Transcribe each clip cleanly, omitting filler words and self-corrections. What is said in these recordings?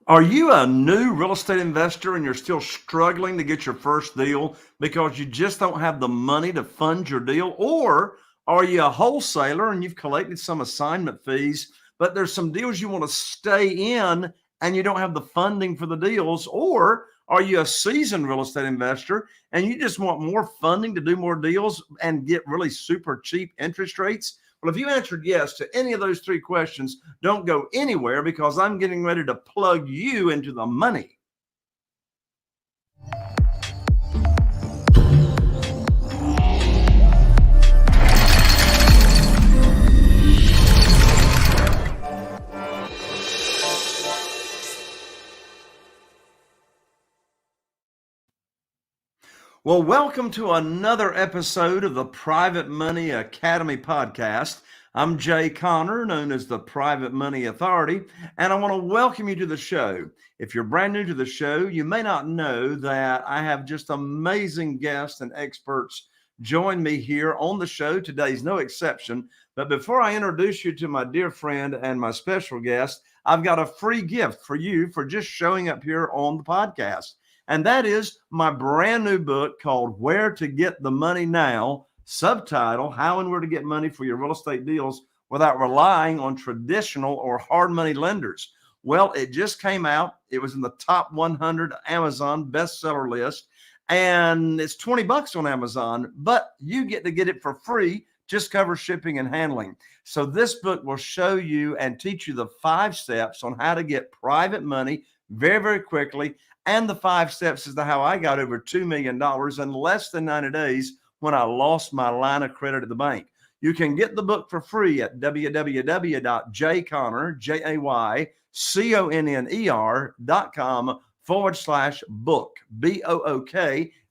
Are you a new real estate investor and you're still struggling to get your first deal because you just don't have the money to fund your deal? Or are you a wholesaler and you've collected some assignment fees, but there's some deals you want to stay in and you don't have the funding for the deals? Or are you a seasoned real estate investor and you just want more funding to do more deals and get really super cheap interest rates? Well, if you answered yes to any of those three questions, don't go anywhere because I'm getting ready to plug you into the money. Well, welcome to another episode of the Private Money Academy podcast. I'm Jay Connor, known as the Private Money Authority, and I want to welcome you to the show. If you're brand new to the show, you may not know that I have just amazing guests and experts join me here on the show. Today's no exception. But before I introduce you to my dear friend and my special guest, I've got a free gift for you for just showing up here on the podcast. And that is my brand new book called Where to Get the Money Now, subtitle, How and Where to Get Money for Your Real Estate Deals Without Relying on Traditional or Hard Money Lenders. Well, it just came out. It was in the top 100 Amazon bestseller list, and it's $20 on Amazon, but you get to get it for free. Just cover shipping and handling. So this book will show you and teach you the 5 steps on how to get private money very, very quickly. And the 5 steps as to how I got over $2 million in less than 90 days when I lost my line of credit at the bank. You can get the book for free at www.jayconner.com/book, BOOK,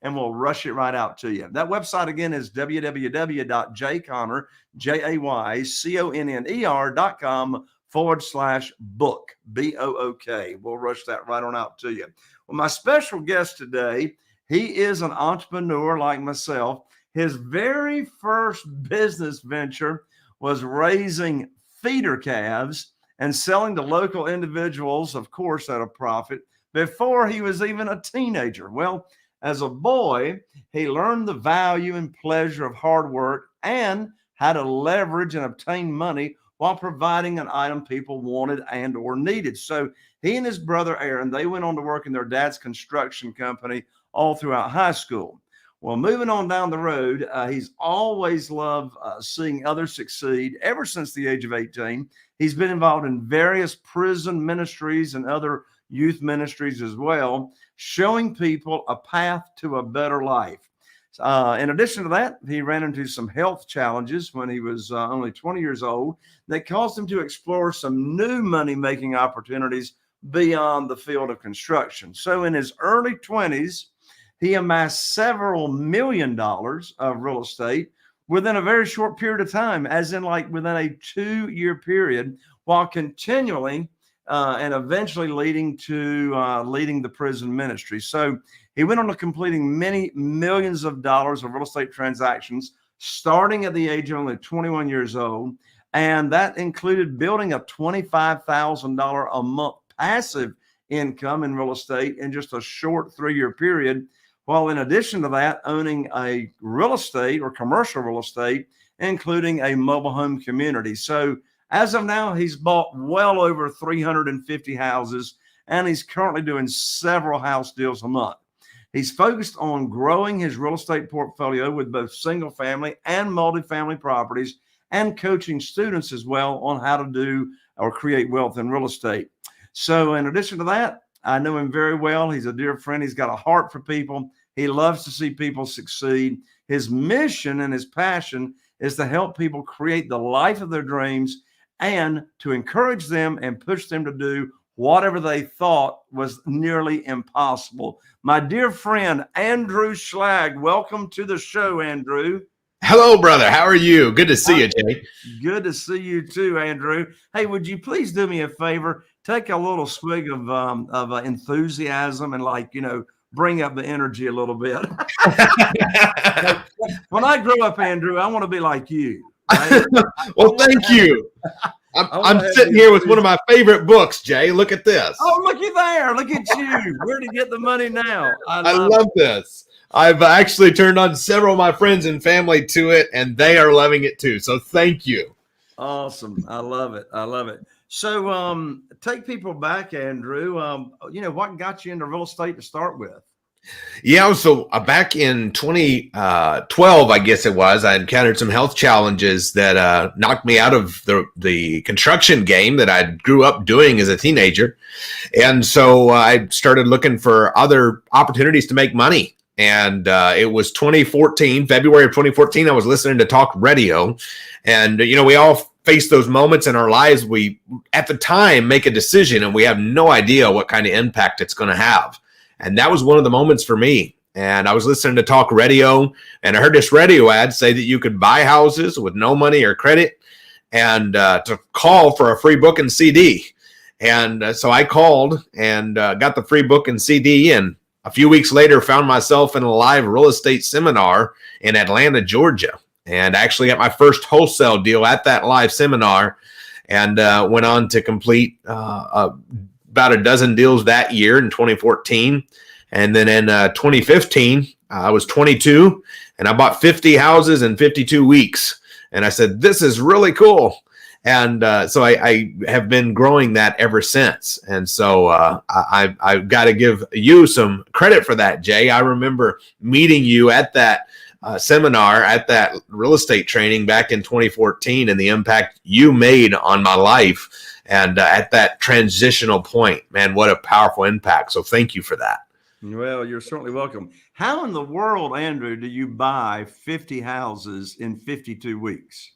and we'll rush it right out to you. That website again is www.jayconner.com/book, BOOK. We'll rush that right on out to you. Well, my special guest today, he is an entrepreneur like myself. His very first business venture was raising feeder calves and selling to local individuals, of course, at a profit, before he was even a teenager. Well, as a boy, he learned the value and pleasure of hard work and how to leverage and obtain money while providing an item people wanted and or needed. So he and his brother Aaron, they went on to work in their dad's construction company all throughout high school. Well, moving on down the road, he's always loved seeing others succeed. Ever since the age of 18, he's been involved in various prison ministries and other youth ministries as well, showing people a path to a better life. In addition to that, he ran into some health challenges when he was only 20 years old that caused him to explore some new money-making opportunities beyond the field of construction. So in his early 20s, he amassed several $1 million of real estate within a very short period of time, as in like within a 2-year period, while continually and eventually leading the prison ministry. So he went on to completing many millions of dollars of real estate transactions, starting at the age of only 21 years old. And that included building a $25,000 a month passive income in real estate in just a short 3-year period. While in addition to that, owning a real estate or commercial real estate, including a mobile home community. So as of now, he's bought well over 350 houses, and he's currently doing several house deals a month. He's focused on growing his real estate portfolio with both single family and multifamily properties, and coaching students as well on how to do or create wealth in real estate. So in addition to that, I know him very well. He's a dear friend. He's got a heart for people. He loves to see people succeed. His mission and his passion is to help people create the life of their dreams and to encourage them and push them to do whatever they thought was nearly impossible. My dear friend, Andrew Schlag, welcome to the show, Andrew. Hello, brother. How are you? Good to see you, Jay. Good to see you too, Andrew. Hey, would you please do me a favor? Take a little swig of enthusiasm and bring up the energy a little bit. When I grow up, Andrew, I want to be like you. Right? Well, thank you. I'm sitting here with one of my favorite books, Jay. Look at this. Oh, looky there. Look at you. Where to get the money now? I love this. I've actually turned on several of my friends and family to it, and they are loving it too. So thank you. Awesome. I love it. I love it. So take people back, Andrew. What got you into real estate to start with? Yeah, so back in 2012, I guess it was, I encountered some health challenges that knocked me out of the construction game that I grew up doing as a teenager. And so I started looking for other opportunities to make money. And it was 2014, February of 2014, I was listening to talk radio. And, we all face those moments in our lives. We, at the time, make a decision and we have no idea what kind of impact it's going to have. And that was one of the moments for me. And I was listening to talk radio and I heard this radio ad say that you could buy houses with no money or credit and to call for a free book and CD. And so I called and got the free book and CD. And a few weeks later, found myself in a live real estate seminar in Atlanta, Georgia. And actually got my first wholesale deal at that live seminar and went on to complete about a dozen deals that year in 2014. And then in 2015, I was 22 and I bought 50 houses in 52 weeks. And I said, this is really cool. And so I have been growing that ever since. And so I've got to give you some credit for that, Jay. I remember meeting you at that seminar, at that real estate training back in 2014 and the impact you made on my life. And at that transitional point, man, what a powerful impact. So thank you for that. Well, you're certainly welcome. How in the world, Andrew, do you buy 50 houses in 52 weeks?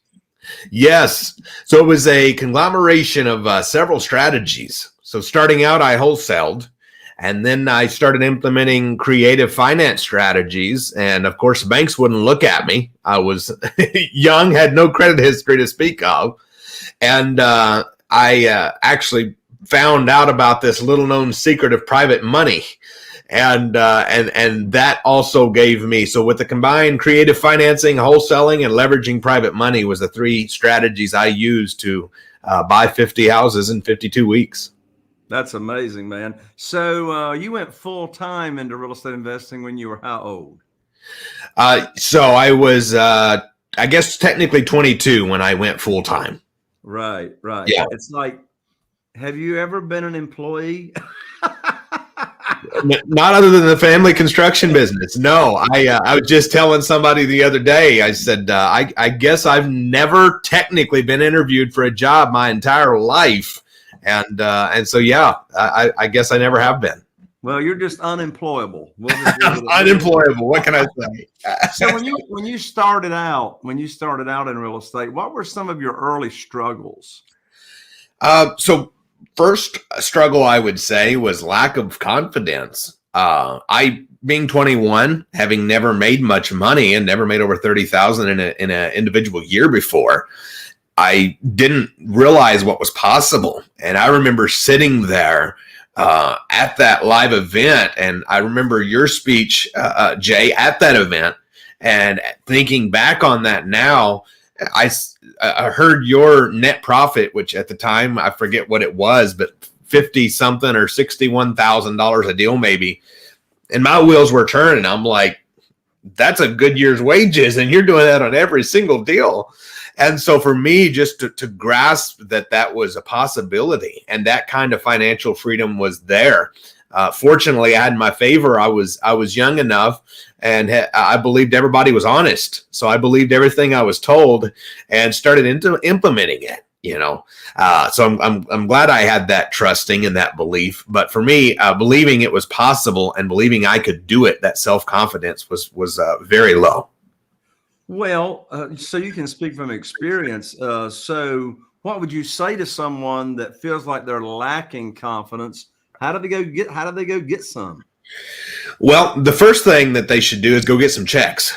Yes. So it was a conglomeration of several strategies. So starting out, I wholesaled. And then I started implementing creative finance strategies. And of course, banks wouldn't look at me. I was young, had no credit history to speak of. And I actually found out about this little known secret of private money. And that also gave me, so with the combined creative financing, wholesaling, and leveraging private money was the three strategies I used to buy 50 houses in 52 weeks. That's amazing, man. So you went full time into real estate investing when you were how old? So I was, I guess, technically 22 when I went full time. Right. Yeah. It's like, have you ever been an employee? Not other than the family construction business. No, I was just telling somebody the other day, I said, I guess I've never technically been interviewed for a job my entire life. And so, yeah, I guess I never have been. Well, you're just unemployable. Unemployable. What can I say? So when you started out in real estate, what were some of your early struggles? So first struggle I would say was lack of confidence. I, being 21, having never made much money and never made over 30,000 in an individual year before, I didn't realize what was possible. And I remember sitting there at that live event, and I remember your speech, Jay, at that event, and thinking back on that now, I heard your net profit, which at the time, I forget what it was, but 50 something or $61,000 a deal maybe. And my wheels were turning. I'm like, that's a good year's wages. And you're doing that on every single deal. And so for me, just to grasp that was a possibility and that kind of financial freedom was there. Fortunately, I had in my favor. I was young enough and I believed everybody was honest. So I believed everything I was told and started implementing it, So I'm glad I had that trusting and that belief. But for me, believing it was possible and believing I could do it, that self-confidence was very low. Well, so you can speak from experience. So what would you say to someone that feels like they're lacking confidence? How do they go get some? Well, the first thing that they should do is go get some checks.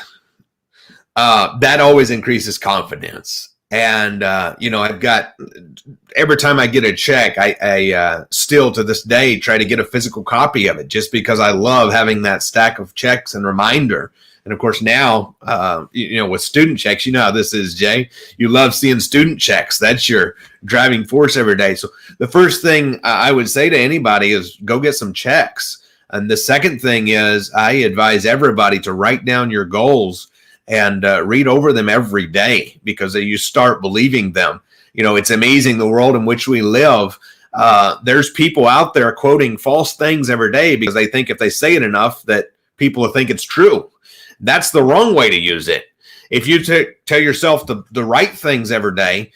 That always increases confidence. And, I've got, every time I get a check, I still to this day try to get a physical copy of it just because I love having that stack of checks and reminder And of course, now, with student checks, you know how this is, Jay. You love seeing student checks. That's your driving force every day. So the first thing I would say to anybody is go get some checks. And the second thing is I advise everybody to write down your goals and read over them every day, because you start believing them. It's amazing the world in which we live. There's people out there quoting false things every day because they think if they say it enough that people will think it's true. That's the wrong way to use it. If you tell yourself the right things every day,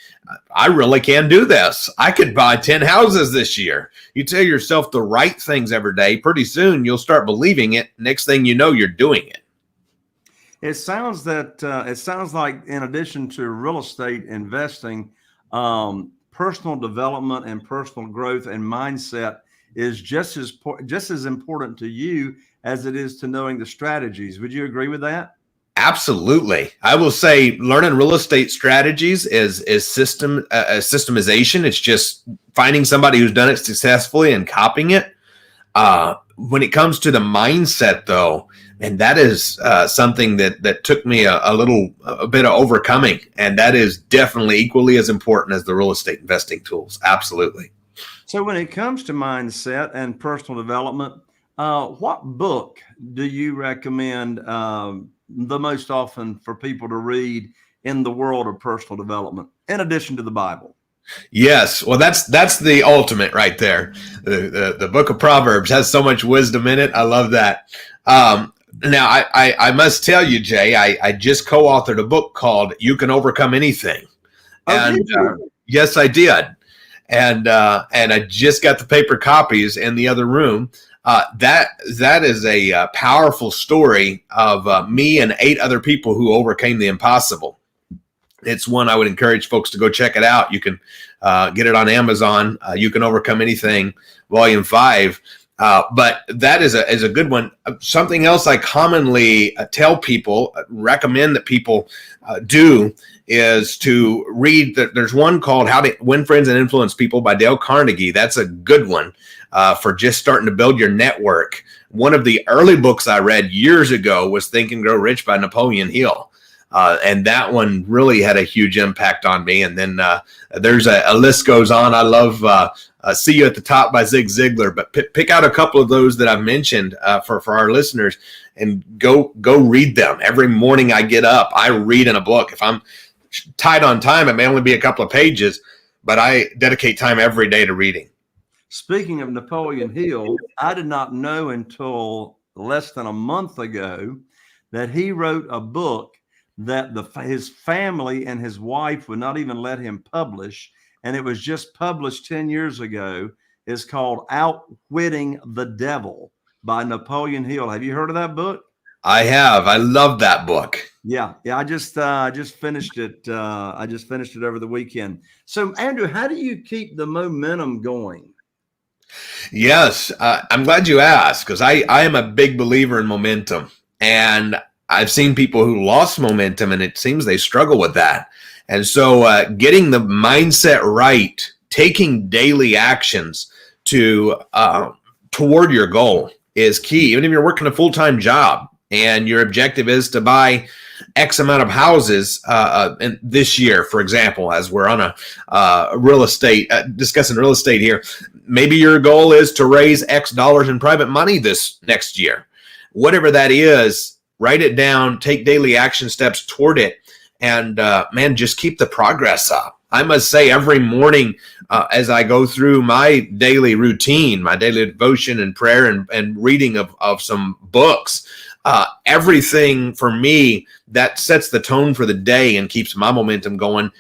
I really can do this. I could buy 10 houses this year. You tell yourself the right things every day, pretty soon you'll start believing it. Next thing you know, you're doing it. It sounds like in addition to real estate investing, personal development and personal growth and mindset is just as important to you as it is to knowing the strategies. Would you agree with that? Absolutely. I will say learning real estate strategies is systemization. It's just finding somebody who's done it successfully and copying it. When it comes to the mindset, though, and that is something that took me a bit of overcoming, and that is definitely equally as important as the real estate investing tools. Absolutely. So when it comes to mindset and personal development, what book do you recommend the most often for people to read in the world of personal development, in addition to the Bible? Yes. Well, that's the ultimate right there. The book of Proverbs has so much wisdom in it. I love that. Now, I must tell you, Jay, I just co-authored a book called You Can Overcome Anything. And yes, I did. And I just got the paper copies in the other room. That is a powerful story of me and 8 other people who overcame the impossible. It's one I would encourage folks to go check it out. You can get it on Amazon. You Can Overcome Anything, Volume 5. But that is a good one. Something else I commonly tell people, recommend that people do, is to read. There's one called How to Win Friends and Influence People by Dale Carnegie. That's a good one for just starting to build your network. One of the early books I read years ago was Think and Grow Rich by Napoleon Hill. And that one really had a huge impact on me. And then there's a list goes on. I love See You at the Top by Zig Ziglar, but pick out a couple of those that I've mentioned for our listeners and go read them. Every morning I get up, I read in a book. If I'm tight on time, it may only be a couple of pages, but I dedicate time every day to reading. Speaking of Napoleon Hill, I did not know until less than a month ago that he wrote a book that his family and his wife would not even let him publish, and it was just published 10 years ago. It's called Outwitting the Devil by Napoleon Hill. Have you heard of that book? I have. I love that book. Yeah. I just finished it. I just finished it over the weekend. So, Andrew, how do you keep the momentum going? Yes, I'm glad you asked, because I am a big believer in momentum, and I've seen people who lost momentum, and it seems they struggle with that. And so getting the mindset right, taking daily actions toward your goal is key. Even if you're working a full-time job and your objective is to buy X amount of houses this year, for example, as we're on a real estate, discussing real estate here, maybe your goal is to raise X dollars in private money this next year. Whatever that is, write it down, take daily action steps toward it, and just keep the progress up. I must say, every morning as I go through my daily routine, my daily devotion and prayer and reading of some books, everything for me that sets the tone for the day and keeps my momentum going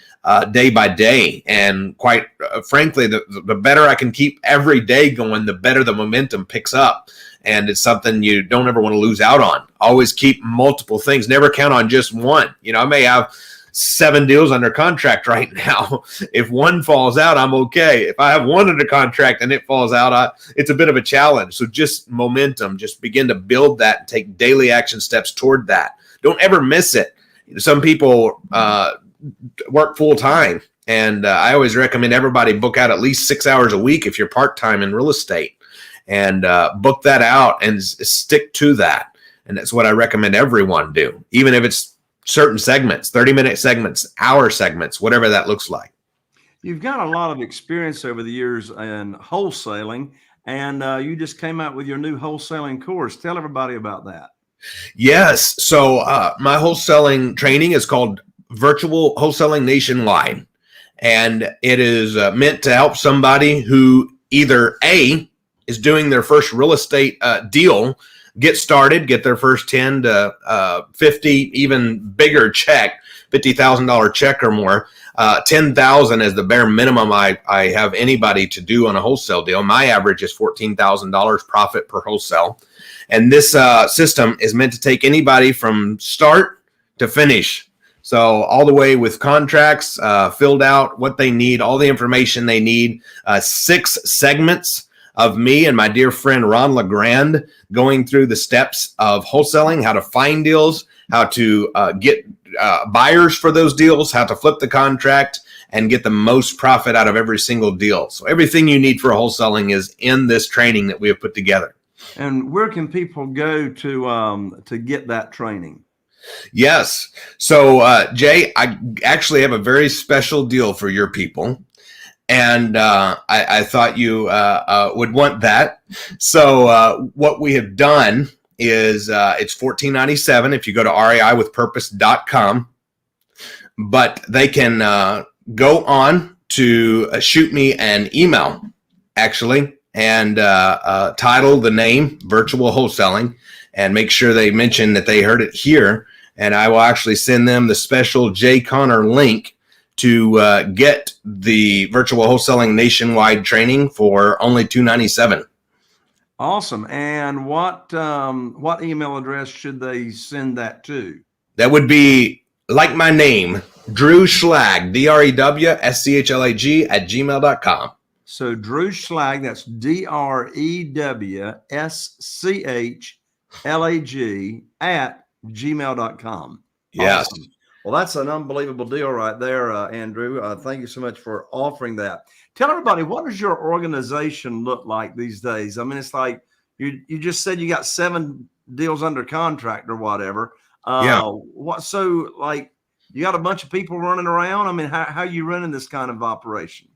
day by day. And quite frankly, the better I can keep every day going, the better the momentum picks up. And it's something you don't ever want to lose out on. Always keep multiple things. Never count on just one. I may have 7 deals under contract right now. If one falls out, I'm okay. If I have one under contract and it falls out, it's a bit of a challenge. So just momentum, just begin to build that and take daily action steps toward that. Don't ever miss it. Some people work full time, and I always recommend everybody book out at least 6 hours a week if you're part-time in real estate, and book that out and stick to that. And that's what I recommend everyone do, even if it's certain segments, 30-minute segments, hour segments, whatever that looks like. You've got a lot of experience over the years in wholesaling, and you just came out with your new wholesaling course. Tell everybody about that. Yes. So my wholesaling training is called Virtual Wholesaling Nationwide. And it is meant to help somebody who either A, is doing their first real estate deal, get started, get their first 10 to 50, even bigger check, $50,000 check or more. 10,000 is the bare minimum I have anybody to do on a wholesale deal. My average is $14,000 profit per wholesale. And this system is meant to take anybody from start to finish. So all the way with contracts filled out, what they need, all the information they need, 6 segments of me and my dear friend Ron LeGrand going through the steps of wholesaling, how to find deals, how to get buyers for those deals, how to flip the contract and get the most profit out of every single deal. So everything you need for wholesaling is in this training that we have put together. And where can people go to get that training? Yes. So, Jay, I actually have a very special deal for your people. And I thought you would want that. So what we have done is it's $14.97 if you go to reiwithpurpose.com. But they can go on to shoot me an email, actually, and title the name Virtual Wholesaling and make sure they mention that they heard it here. And I will actually send them the special Jay Connor link to get the Virtual Wholesaling Nationwide training for only $297. Awesome. And what email address should they send that to? That would be like my name, Drew Schlag, DREWSCHLAG @gmail.com. So Drew Schlag, that's DREWSCHLAG @gmail.com. Yes. Awesome. Well, that's an unbelievable deal right there, Andrew. Thank you so much for offering that. Tell everybody, what does your organization look like these days? I mean, it's like you just said you got 7 deals under contract or whatever. So like you got a bunch of people running around? I mean, how are you running this kind of operation?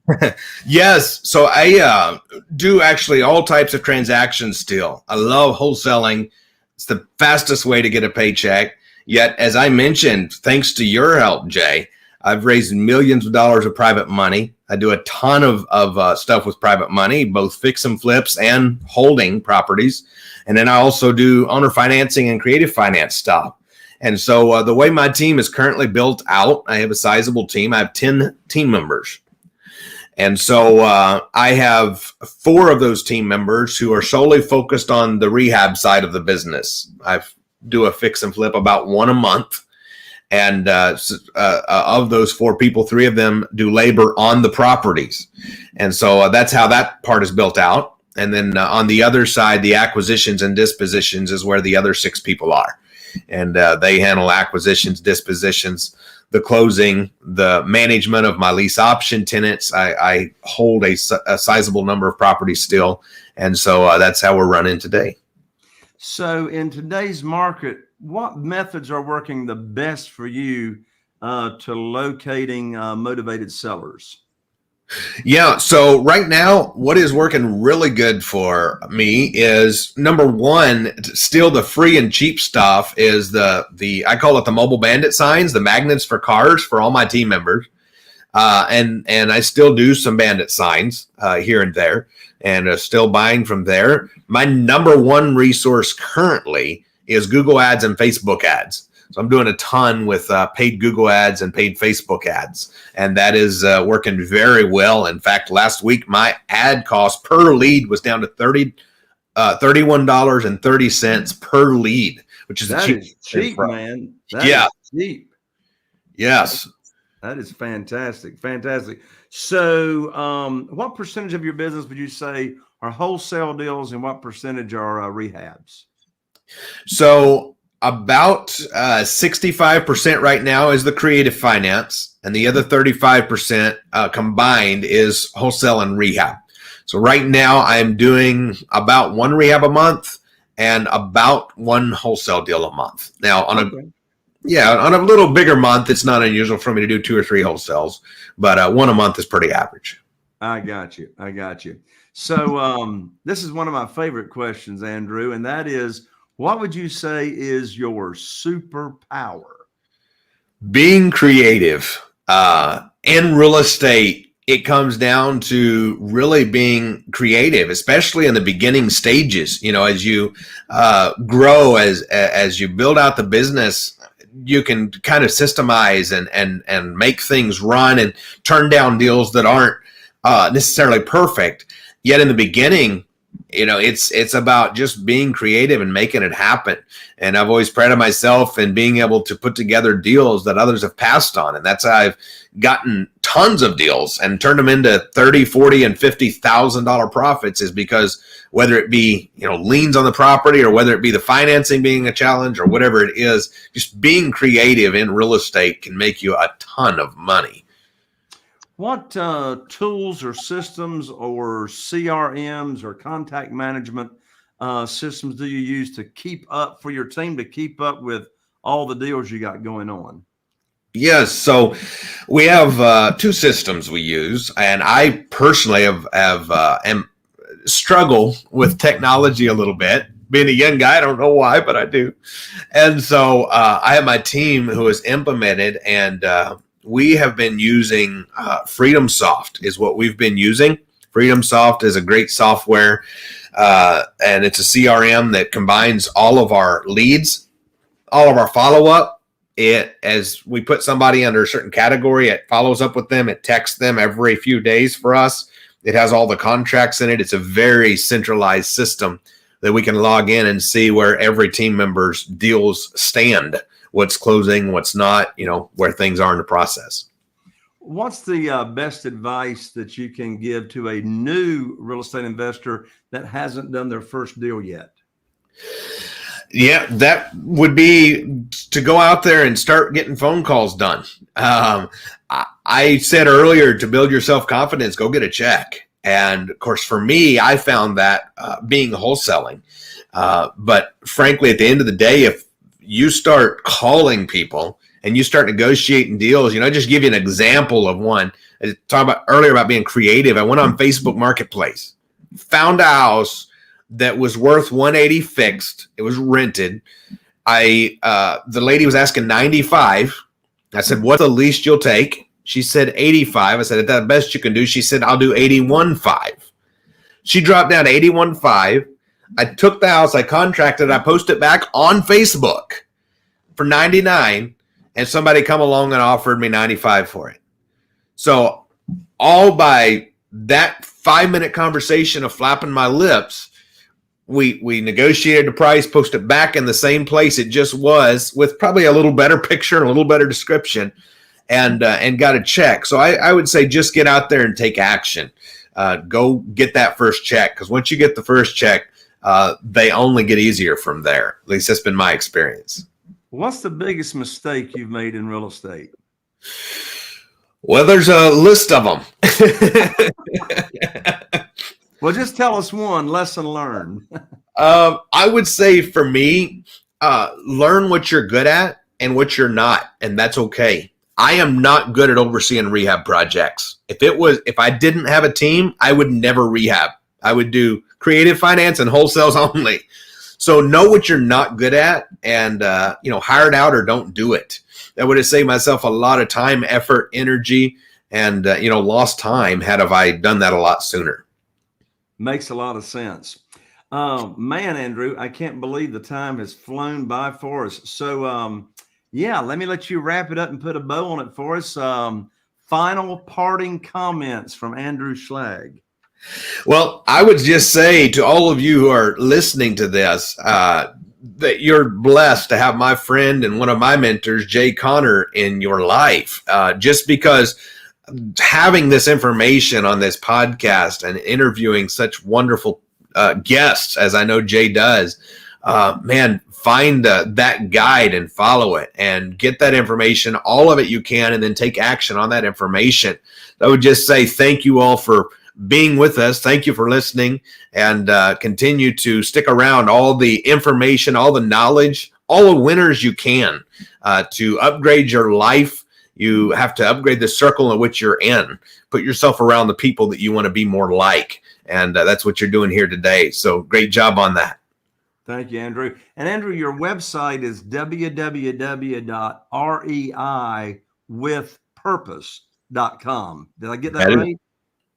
Yes. So I do actually all types of transactions still. I love wholesaling. It's the fastest way to get a paycheck. Yet, as I mentioned, thanks to your help, Jay, I've raised millions of dollars of private money. I do a ton of stuff with private money, both fix and flips and holding properties. And then I also do owner financing and creative finance stuff. And so the way my team is currently built out, I have a sizable team. I have 10 team members. And so I have 4 of those team members who are solely focused on the rehab side of the business. I do a fix and flip about 1 a month. And of those 4 people, 3 of them do labor on the properties. And so that's how that part is built out. And then on the other side, the acquisitions and dispositions is where the other 6 people are. And they handle acquisitions, dispositions, the closing, the management of my lease option tenants. I hold a sizable number of properties still. And so that's how we're running today. So in today's market, what methods are working the best for you to locating motivated sellers? Yeah. So right now, what is working really good for me is, number one, still the free and cheap stuff is the I call it the mobile bandit signs, the magnets for cars for all my team members. And I still do some bandit signs here and there, and still buying from there. My number one resource currently is Google ads and Facebook ads. So I'm doing a ton with paid Google ads and paid Facebook ads, and that is working very well. In fact, last week, my ad cost per lead was down to $31.30 per lead, which is cheap, man. That is cheap. Yes. That is fantastic. Fantastic. So what percentage of your business would you say are wholesale deals and what percentage are rehabs? So about 65% right now is the creative finance, and the other 35% combined is wholesale and rehab. So right now I'm doing about 1 rehab a month and about one wholesale deal a month. Now, on Okay. on a little bigger month, it's not unusual for me to do 2 or 3 wholesales, but one a month is pretty average. I got you. I got you. So this is one of my favorite questions, Andrew, and that is, what would you say is your superpower? Being creative in real estate, it comes down to really being creative, especially in the beginning stages. You know, as you grow, as you build out the business, you can kind of systemize and make things run and turn down deals that aren't necessarily perfect. Yet in the beginning, you know, it's about just being creative and making it happen. And I've always prided myself in being able to put together deals that others have passed on. And that's how I've gotten tons of deals and turned them into $30,000, $40,000, and $50,000 profits, is because whether it be, you know, liens on the property, or whether it be the financing being a challenge, or whatever it is, just being creative in real estate can make you a ton of money. What tools or systems or CRMs or contact management systems do you use to keep up for your team, to keep up with all the deals you got going on? Yes, so we have 2 systems we use, and I personally am struggle with technology a little bit. Being a young guy, I don't know why, but I do. And so I have my team who has implemented, and we have been using FreedomSoft is what we've been using. FreedomSoft is a great software, and it's a CRM that combines all of our leads, all of our follow-up. As we put somebody under a certain category, it follows up with them. It texts them every few days for us. It has all the contracts in it. It's a very centralized system that we can log in and see where every team member's deals stand, what's closing, what's not, you know, where things are in the process. What's the best advice that you can give to a new real estate investor that hasn't done their first deal yet? Yeah, that would be to go out there and start getting phone calls done. I said earlier, to build your self-confidence, go get a check. And of course, for me, I found that being wholesaling. But frankly, at the end of the day, if you start calling people and you start negotiating deals, you know, just give you an example of one. I talked about earlier about being creative. I went on Facebook Marketplace, found a house that was worth 180 fixed. It was rented. The lady was asking 95. I said, what's the least you'll take? She said 85. I said, at the best you can do. She said, I'll do 81.5. She dropped down to 81.5. I took the house, I contracted, I posted it back on Facebook for 99, and somebody come along and offered me 95 for it. So all by that 5-minute conversation of flapping my lips, we negotiated the price, posted it back in the same place it just was, with probably a little better picture and a little better description, and got a check. So I would say just get out there and take action. Go get that first check, because once you get the first check, they only get easier from there. At least that's been my experience. What's the biggest mistake you've made in real estate? Well, there's a list of them. Well, just tell us one lesson learned. I would say for me, learn what you're good at and what you're not, and that's okay. I am not good at overseeing rehab projects. If I didn't have a team, I would never rehab. I would do creative finance and wholesales only. So know what you're not good at, and hire it out or don't do it. That would have saved myself a lot of time, effort, energy, and lost time had I done that a lot sooner. Makes a lot of sense. Man, Andrew, I can't believe the time has flown by for us. So let me let you wrap it up and put a bow on it for us. Final parting comments from Andrew Schlag. Well, I would just say to all of you who are listening to this, that you're blessed to have my friend and one of my mentors, Jay Connor, in your life. Just because having this information on this podcast and interviewing such wonderful guests, as I know Jay does, find that guide and follow it and get that information, all of it you can, and then take action on that information. I would just say thank you all for being with us. Thank you for listening, and continue to stick around. All the information, all the knowledge, all the winners you can to upgrade your life. You have to upgrade the circle in which you're in. Put yourself around the people that you want to be more like. And that's what you're doing here today. So great job on that. Thank you, Andrew. And Andrew, your website is www.reiwithpurpose.com. Did I get that right?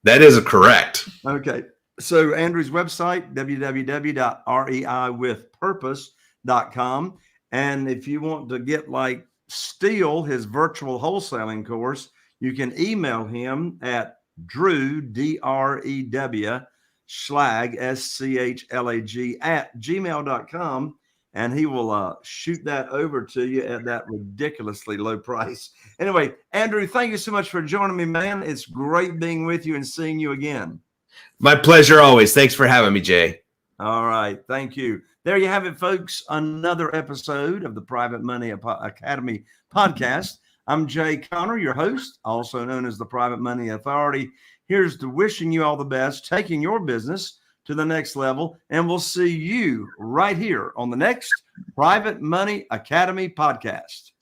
That is correct. Okay. So Andrew's website, www.reiwithpurpose.com. And if you want to get like Steele, his virtual wholesaling course, you can email him at Drew, D-R-E-W, Schlag, S-C-H-L-A-G, at gmail.com. And he will shoot that over to you at that ridiculously low price. Anyway, Andrew, thank you so much for joining me, man. It's great being with you and seeing you again. My pleasure always. Thanks for having me, Jay. All right. Thank you. There you have it, folks. Another episode of the Private Money Academy podcast. I'm Jay Connor, your host, also known as the Private Money Authority. Here's to wishing you all the best, taking your business to the next level, and we'll see you right here on the next Private Money Academy podcast.